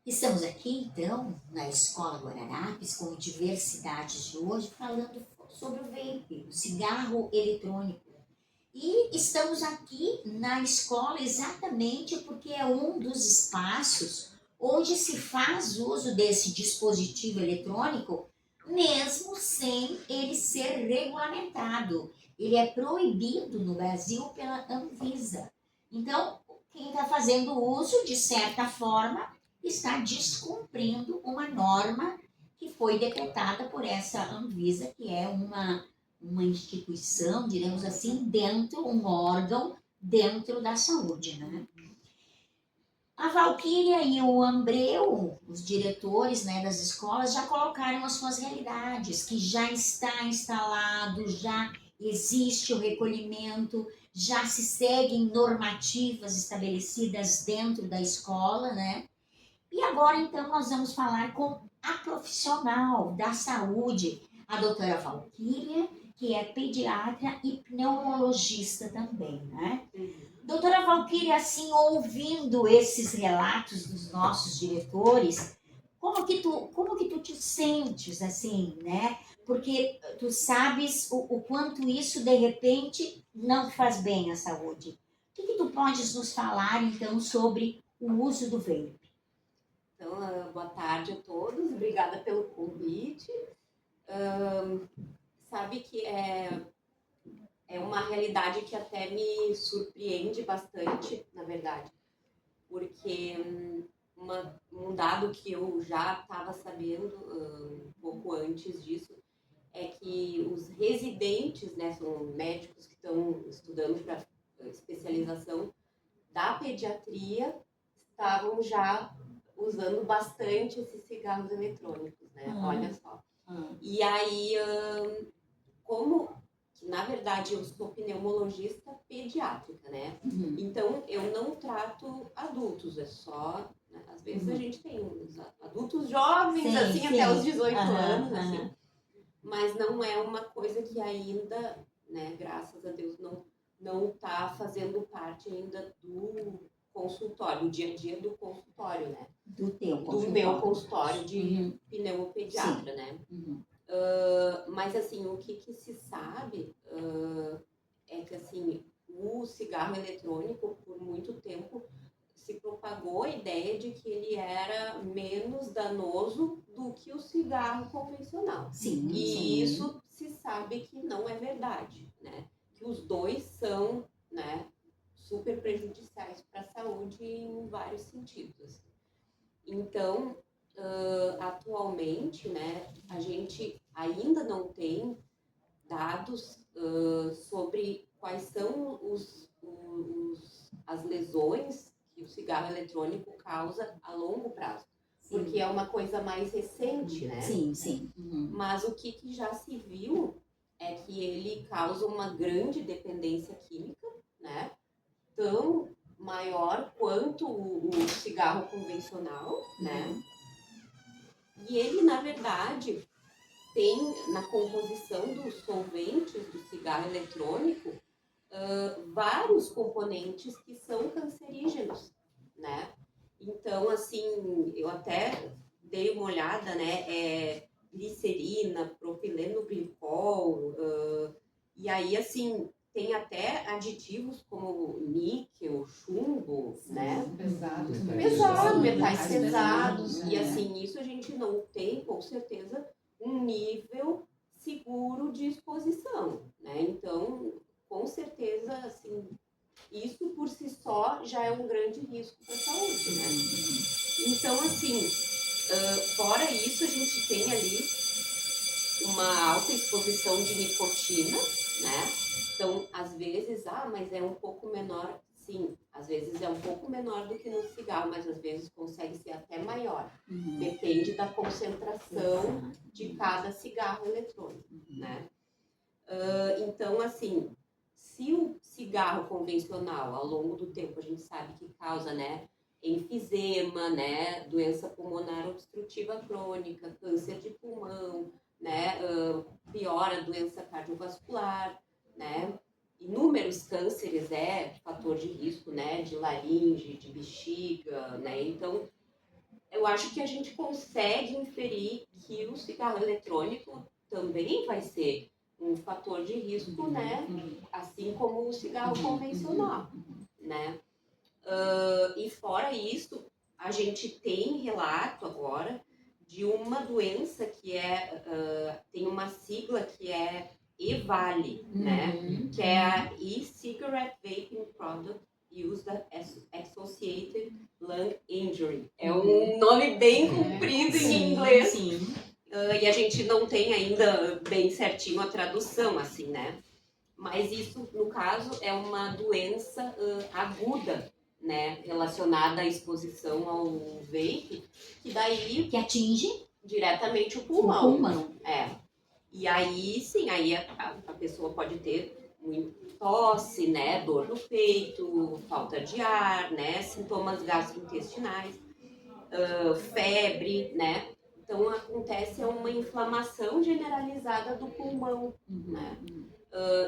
Estamos aqui, então, na Escola Guararapes, com diversidades de hoje, falando sobre o vape, o cigarro eletrônico. E estamos aqui na escola exatamente porque é um dos espaços onde se faz uso desse dispositivo eletrônico, mesmo sem ele ser regulamentado. Ele é proibido no Brasil pela Anvisa. Então, quem está fazendo uso, de certa forma, está descumprindo uma norma que foi decretada por essa Anvisa, que é uma instituição, diremos assim, dentro, um órgão dentro da saúde, né? A Valquíria e o Ambreu, os diretores, né, das escolas, já colocaram as suas realidades, que já está instalado, já existe o recolhimento, já se seguem normativas estabelecidas dentro da escola, né? E agora, então, nós vamos falar com a profissional da saúde, a doutora Valquíria, que é pediatra e pneumologista também, né? Doutora Valquíria, assim, ouvindo esses relatos dos nossos diretores, como que tu te sentes, assim, né? Porque tu sabes o quanto isso, de repente, não faz bem à saúde. O que tu podes nos falar, então, sobre o uso do vape? Então, boa tarde a todos, obrigada pelo convite. Sabe que é uma realidade que até me surpreende bastante, na verdade, porque um dado que eu já estava sabendo um pouco antes disso é que os residentes, né, são médicos que estão estudando para especialização da pediatria, estavam já usando bastante esses cigarros eletrônicos, né? Olha só. E aí, como na verdade eu sou pneumologista pediátrica, né? Então eu não trato adultos, é só, né? Às vezes a gente tem uns adultos jovens, Sim, assim, sim. até os 18 anos, Aham. assim. Mas não é uma coisa que ainda, né, graças a Deus, não tá fazendo parte ainda do consultório, do dia a dia do consultório, né? Do teu Do consultório. meu consultório de pneumopediatra, Sim. né? Mas assim, o que se sabe é que assim, o cigarro eletrônico, por muito tempo, se propagou a ideia de que ele era menos danoso do que o cigarro convencional. Sim, E sim. isso se sabe que não é verdade, né? Que os dois são, né, super prejudiciais para a saúde em vários sentidos. Então, atualmente, né, a gente ainda não tem dados sobre quais são as lesões que o cigarro eletrônico causa a longo prazo. Sim. Porque é uma coisa mais recente, né? Sim, sim. Mas o que já se viu é que ele causa uma grande dependência química, né? Tão maior quanto o cigarro convencional, né? E ele, na verdade, tem na composição dos solventes do cigarro eletrônico vários componentes que são cancerígenos, né? Então, assim, eu até dei uma olhada, né? Glicerina, propileno glicol, e aí, assim, tem até aditivos como níquel, chumbo, né? Pesados. Metais Sim, pesados. né? E assim, isso a gente não tem, com certeza, um nível seguro de exposição, né? Então, com certeza, assim, isso por si só já é um grande risco para a saúde, né? Então, assim, fora isso, a gente tem ali uma alta exposição de nicotina, né? Então, às vezes, mas é um pouco menor. Sim, às vezes é um pouco menor do que no cigarro, mas às vezes consegue ser até maior. Depende da concentração de cada cigarro eletrônico, né? Então, assim, se o cigarro convencional, ao longo do tempo, a gente sabe que causa, né, enfisema, né, doença pulmonar obstrutiva crônica, câncer de pulmão, né, piora a doença cardiovascular, né, inúmeros cânceres fator de risco, né, de laringe, de bexiga, né, então eu acho que a gente consegue inferir que o cigarro eletrônico também vai ser um fator de risco, né? Assim como o cigarro convencional, né? E fora isso, a gente tem relato agora de uma doença que tem uma sigla que é EVALI, né? Que é a E-Cigarette Vaping Product Used Associated Lung Injury. É um nome bem comprido em inglês. Sim. E a gente não tem ainda bem certinho a tradução, assim, né? Mas isso, no caso, é uma doença aguda, né? Relacionada à exposição ao vape, que daí... Que atinge diretamente o o pulmão. pulmão. E aí, sim, aí a pessoa pode ter tosse, né? Dor no peito, falta de ar, né? Sintomas gastrointestinais, febre, né? Então, acontece uma inflamação generalizada do pulmão, né?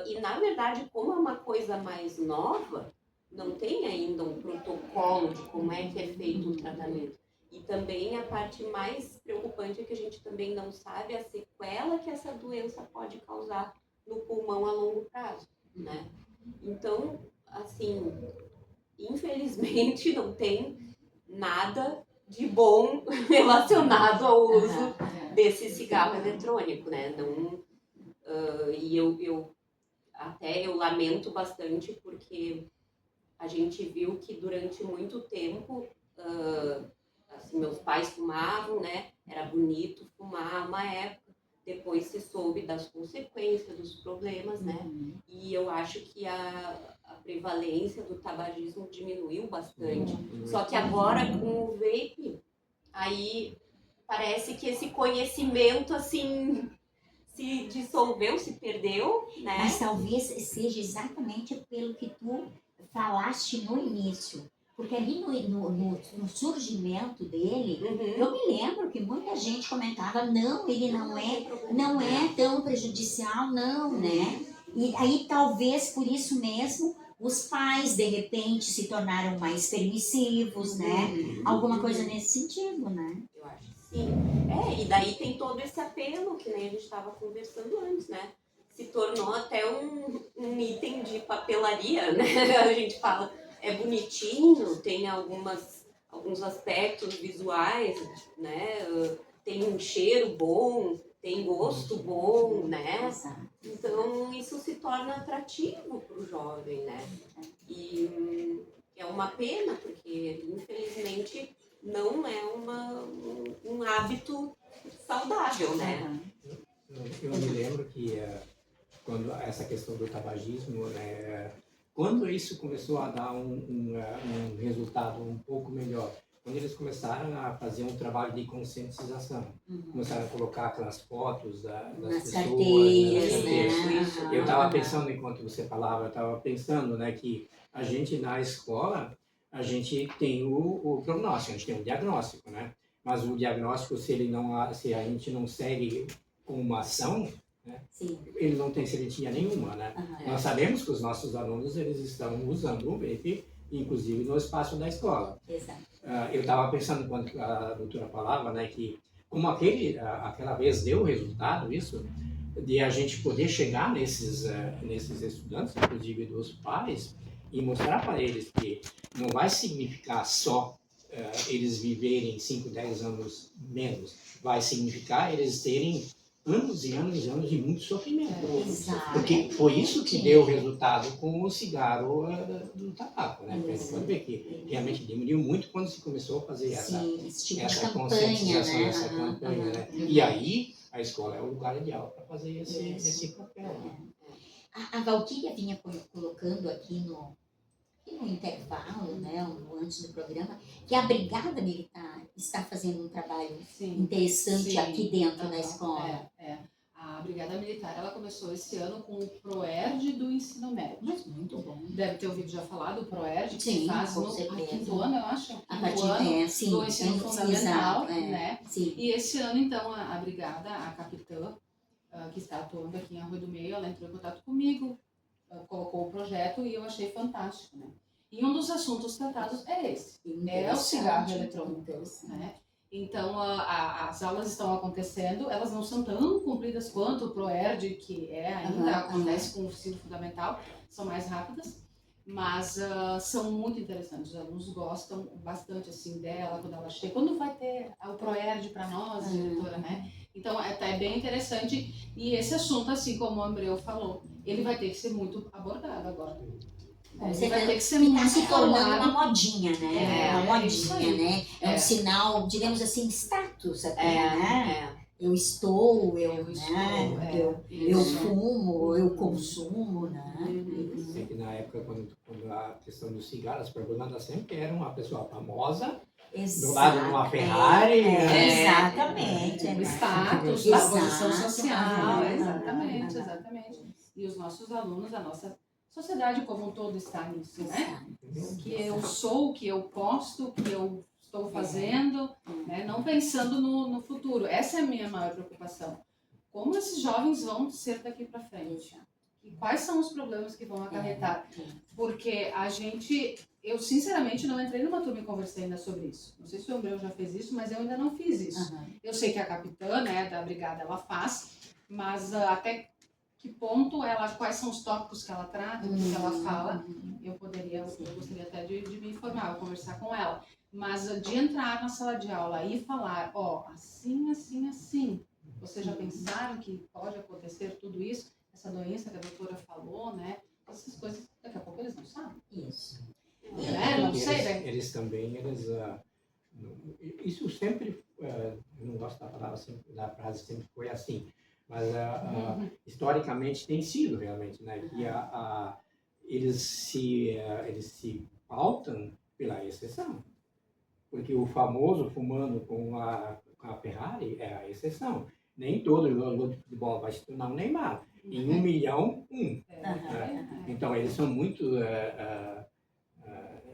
E, na verdade, como é uma coisa mais nova, não tem ainda um protocolo de como é que é feito o tratamento. E também a parte mais preocupante é que a gente também não sabe a sequela que essa doença pode causar no pulmão a longo prazo, né? Então, assim, infelizmente não tem nada de bom relacionado ao uso desse cigarro eletrônico, né? Não, e eu lamento bastante porque a gente viu que durante muito tempo, assim, meus pais fumavam, né? Era bonito fumar uma época, depois se soube das consequências, dos problemas, né? E eu acho que a prevalência do tabagismo diminuiu bastante. Só que agora com o vape, aí parece que esse conhecimento, assim, se dissolveu, se perdeu, né? Mas talvez seja exatamente pelo que tu falaste no início. Porque ali no surgimento dele, eu me lembro que muita gente comentava, não, ele não é tão prejudicial, não, né? E aí talvez por isso mesmo os pais de repente se tornaram mais permissivos, né? Alguma coisa nesse sentido, né? Eu acho que sim. E daí tem todo esse apelo que nem a gente estava conversando antes, né? Se tornou até um item de papelaria, né? A gente fala, é bonitinho, tem alguns aspectos visuais, né? Tem um cheiro bom, tem gosto bom, né? Exato. Então isso se torna atrativo para o jovem, né? E é uma pena, porque infelizmente não é um hábito saudável, né? Eu me lembro que quando essa questão do tabagismo, né, quando isso começou a dar um resultado um pouco melhor, quando eles começaram a fazer um trabalho de conscientização, começaram a colocar aquelas fotos das Nas pessoas, carteiras, né? Eu estava pensando, enquanto você falava, eu estava pensando, né, que a gente na escola, a gente tem o prognóstico, a gente tem o diagnóstico, né? Mas o diagnóstico, se a gente não segue com uma ação, né, ele não tem sementinha nenhuma, né? Nós sabemos que os nossos alunos, eles estão usando o vape, inclusive no espaço da escola. Exato. Eu estava pensando, quando a doutora falava, né, que como aquela vez deu resultado isso, de a gente poder chegar nesses estudantes, inclusive dos pais, e mostrar para eles que não vai significar só eles viverem 5, 10 anos menos, vai significar eles terem anos e anos e anos de muito sofrimento. Exato. Porque foi isso que deu resultado com o cigarro do tabaco, né? A gente pode ver que realmente diminuiu muito quando se começou a fazer essa conscientização, né? essa campanha, né? E aí a escola é o lugar ideal para fazer esse papel. Né? A Valquíria vinha colocando aqui no intervalo, né, antes do programa, que a Brigada Militar está fazendo um trabalho interessante aqui dentro da escola. A Brigada Militar, ela começou esse ano com o ProERD do ensino médio. Mas muito bom. Deve ter ouvido já falar do ProERD, que Sim, se faz com no certeza. quinto ano, eu acho. A partir do ensino fundamental, né? Sim. E esse ano, então, a Brigada, a capitã, que está atuando aqui em Arroio do Meio, ela entrou em contato comigo, colocou o projeto e eu achei fantástico, né? E um dos assuntos tratados é esse, é o cigarro eletrônico, né? Então, as aulas estão acontecendo, elas não são tão compridas quanto o ProErd, que ainda acontece com o ensino fundamental, são mais rápidas, mas são muito interessantes. Os alunos gostam bastante assim dela quando ela chega. Quando vai ter o ProErd para nós, diretora, né? Então, é bem interessante. E esse assunto, assim como o Abreu falou, ele vai ter que ser muito abordado agora. Você vai ter que ser está muito se tornando formado. uma modinha, né? Uma modinha, né? É um É. sinal, digamos assim, de status até, né? Eu estou, eu fumo, eu consumo, né? Sei que na época, quando a questão do cigarro, as propagandas sempre eram a pessoa famosa, do lado de uma Ferrari. Exatamente. O status, a posição social, exatamente. E os nossos alunos, a nossa sociedade como um todo está nisso, né? O que eu sou, o que eu posto, o que eu estou fazendo, né? Não pensando no futuro. Essa é a minha maior preocupação. Como esses jovens vão ser daqui para frente? E quais são os problemas que vão acarretar? Porque eu sinceramente não entrei numa turma e conversei ainda sobre isso. Não sei se o Abreu já fez isso, mas eu ainda não fiz isso. Eu sei que a capitã, né, da brigada, ela faz, mas até que ponto quais são os tópicos que ela trata, o que ela fala, eu gostaria até de me informar, conversar com ela. Mas de entrar na sala de aula e falar, assim, vocês já pensaram que pode acontecer tudo isso? Essa doença que a doutora falou, né? Essas coisas, daqui a pouco eles não sabem. Isso. Não sei, né? Eles também, isso sempre, eu não gosto da palavra, da frase sempre foi assim, mas historicamente tem sido realmente, né? Que eles se pautam pela exceção. Porque o famoso fumando com a Ferrari é a exceção. Nem todo jogador de futebol vai se tornar um Neymar. Em 1 milhão, um. Então, eles são muito...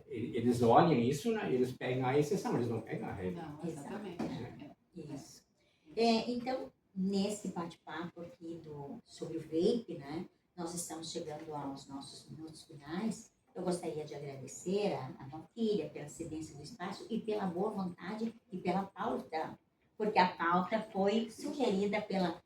eles olham isso, né? Eles pegam a exceção, eles não pegam a regra. Não, exatamente. Isso. Então, nesse bate-papo aqui sobre o vape, né? Nós estamos chegando aos nossos minutos finais. Eu gostaria de agradecer a Valquíria pela cedência do espaço e pela boa vontade e pela pauta, porque a pauta foi sugerida pela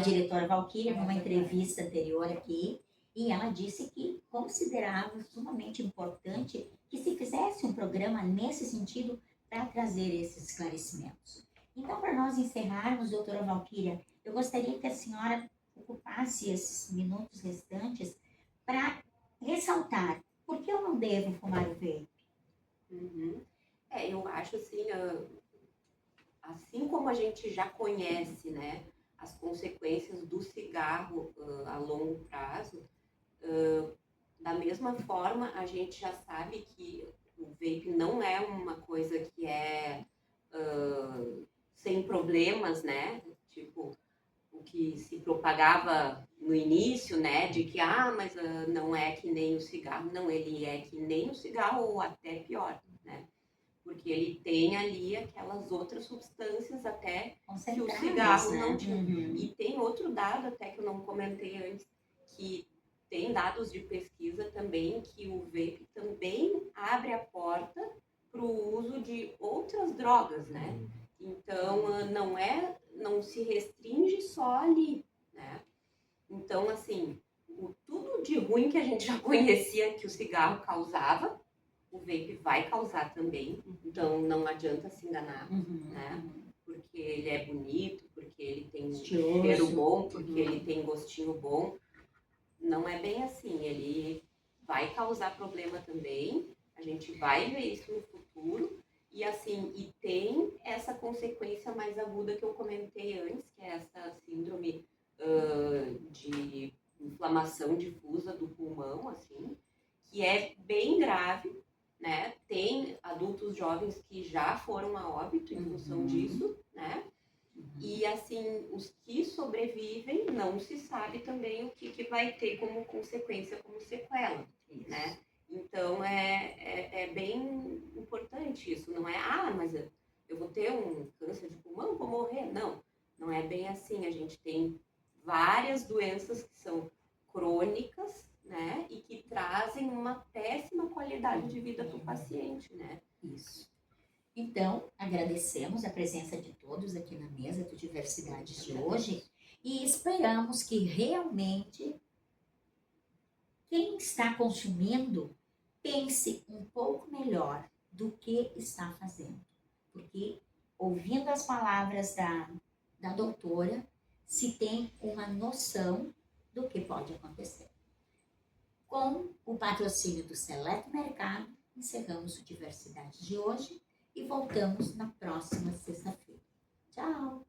diretora Valquíria numa entrevista anterior aqui, e ela disse que considerava sumamente importante que se fizesse um programa nesse sentido para trazer esses esclarecimentos. Então, para nós encerrarmos, doutora Valquíria, eu gostaria que a senhora ocupasse esses minutos restantes para ressaltar por que eu não devo fumar o vape. Eu acho assim como a gente já conhece, né, as consequências do cigarro a longo prazo, da mesma forma a gente já sabe que o vape não é uma coisa que é sem problemas, né? Tipo, o que se propagava no início, né? De que, mas não é que nem o cigarro. Não, ele é que nem o cigarro ou até pior, né? Porque ele tem ali aquelas outras substâncias até que o cigarro não tinha. E tem outro dado até que eu não comentei antes, que tem dados de pesquisa também que o vape também abre a porta para o uso de outras drogas, né? Então, não se restringe só ali, né? Então, assim, tudo de ruim que a gente já conhecia que o cigarro causava, o vape vai causar também. Então, não adianta se enganar, né? Porque ele é bonito, porque ele tem cheiro bom, porque ele tem gostinho bom. Não é bem assim. Ele vai causar problema também. A gente vai ver isso no futuro. E assim, tem essa consequência mais aguda que eu comentei antes, que é essa síndrome de inflamação difusa do pulmão, assim, que é bem grave, né? Tem adultos jovens que já foram a óbito em função disso, né? E assim, os que sobrevivem, não se sabe também o que vai ter como consequência, como sequela, né? Então, é bem importante isso. Não é, mas eu vou ter um câncer de pulmão, vou morrer. Não é bem assim. A gente tem várias doenças que são crônicas, né? E que trazem uma péssima qualidade de vida para o paciente, né? Isso. Então, agradecemos a presença de todos aqui na mesa do Diversidades de hoje e esperamos que realmente quem está consumindo pense um pouco melhor do que está fazendo. Porque, ouvindo as palavras da doutora, se tem uma noção do que pode acontecer. Com o patrocínio do Seleto Mercado, encerramos o Diversidade de hoje e voltamos na próxima sexta-feira. Tchau!